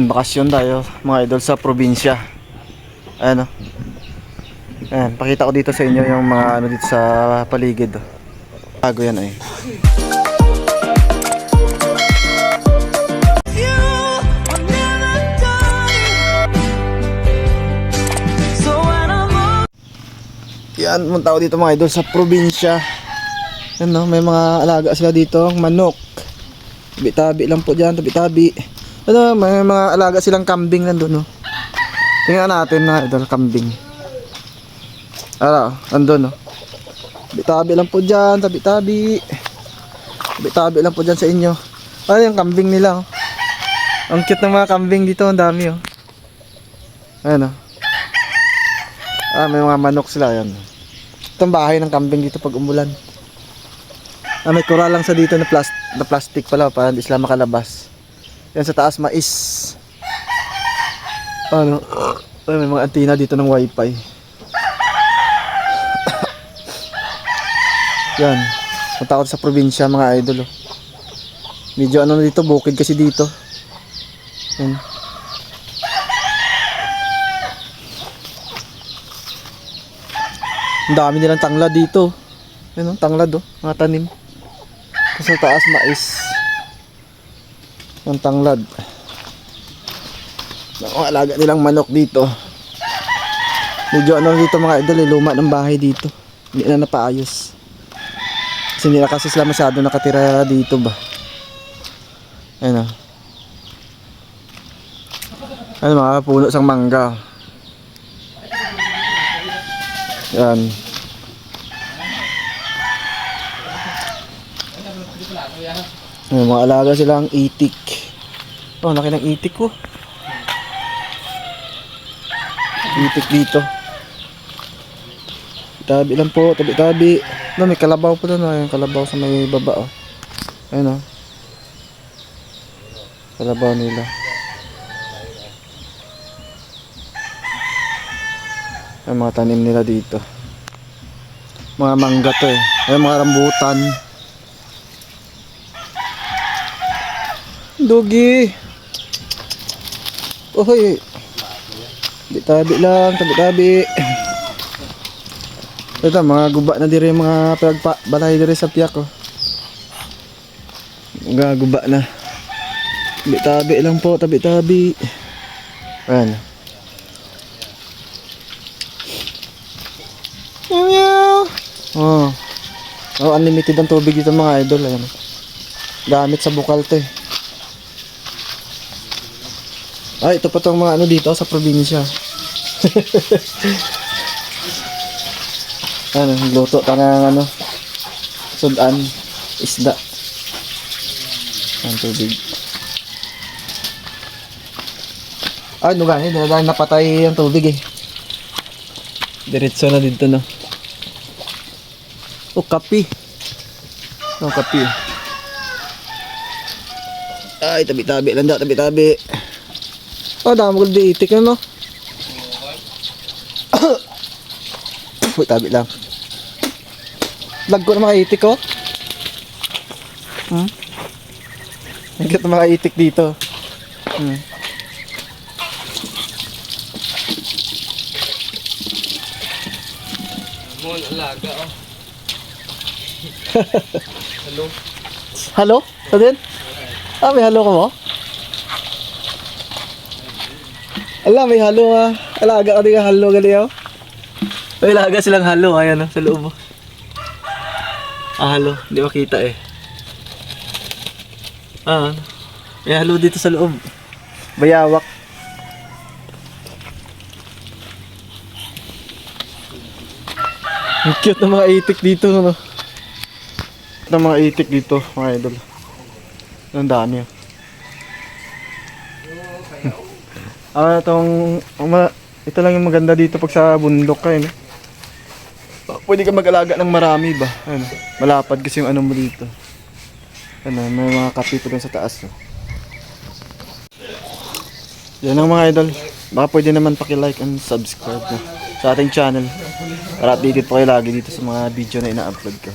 Bakasyon tayo mga idol sa probinsya. Ayan o. Ayan, pakita ko dito sa inyo yung mga ano dito sa paligid. Bago yan ay. Yan, punta ko dito mga idol sa probinsya. Yan no, may mga alaga sila dito, manok. Tabi-tabi lang po dyan, tabi-tabi. Ano, may mga alaga silang kambing nandun no. Tingnan natin na idol, kambing. Ano, nandun no. Tabi-tabi lang po dyan, tabi-tabi. Tabi-tabi lang po dyan sa inyo. Ano yung kambing nila oh. Ang cute ng mga kambing dito, ang dami oh. Ayan oh. May mga manok sila yan. Itong bahay ng kambing dito pag umulan. May kural lang sa dito na plastic pala para hindi sila makalabas. Yan sa taas mais. Ano? May mga antenna dito ng wifi. Yan. Punta ako sa probinsya mga idol. Oh. Medyo ano dito, bukid kasi dito. Yan. Ang dami nilang tanglad dito. Yan o, tanglad o, mga tanim. Sa taas mais. Ang tanglad. Ang alaga nilang manok dito. Medyo ano dito mga idol, luma ng bahay dito. Hindi na napaayos. Kasi hindi na kasi sila masyado nakatira dito ba. Ayan o. Ano mga puno sang mangga. Yan. May mga alaga silang itik. Oh, laki ng itik ko. Itik dito. Tabi lang po, tabi-tabi. No, may kalabaw po doon. Yung kalabaw sa may baba. Oh. Ayun oh. Kalabaw nila. Ay, mga tanim nila dito. Mga mangga to eh. Ay, mga rambutan. Dugi. Ohoy. Tabi-tabi lang, tabi-tabi. Ito, mga guba na diri, mga balay diri sa piyak oh. Mga guba na. Tabi-tabi lang po, tabi-tabi. Ayan. Oh. Oh, unlimited ang tubig dito mga idol. Ayan. Gamit sa bukal to eh. Ay, ito pa tong mga ano dito sa probinsya. Ano, luto ka ng ano, sudan, isda. Ang tubig. Ay, no gani, dahil napatay ang tubig eh. Diretso na dito no. Oh, kapi. Oh, kapi. Ay, tabi-tabi lang daw, tabi-tabi. Oh, dami ko di itik no. Uy, tabi lang. Lag ko na mga itik oh. Nagkat na mga itik dito. Mon alaga oh. Hello. Hello? Ito din? Ah, may halo ka mo? Ala, may halo nga. Alaga ka din ka halo gali oh. May alaga silang halo. Ayan oh, sa loob oh. Ah, halo. Hindi makita eh. Ah, may halo dito sa loob. Bayawak. Ang cute ng mga itik dito no. Ng mga itik dito mga idol. Ang dami oh. Ito lang yung maganda dito pag sa bundok kayo no? Pwede ka mag-alaga ng marami ba. Ano, malapad kasi yung ano mo dito. Ano, may mga kape pa dun sa taas no? Yan ang mga idol. Baka pwede naman paki-like and subscribe no? Sa ating channel para updated po kayo lagi dito sa mga video na ina-upload ko.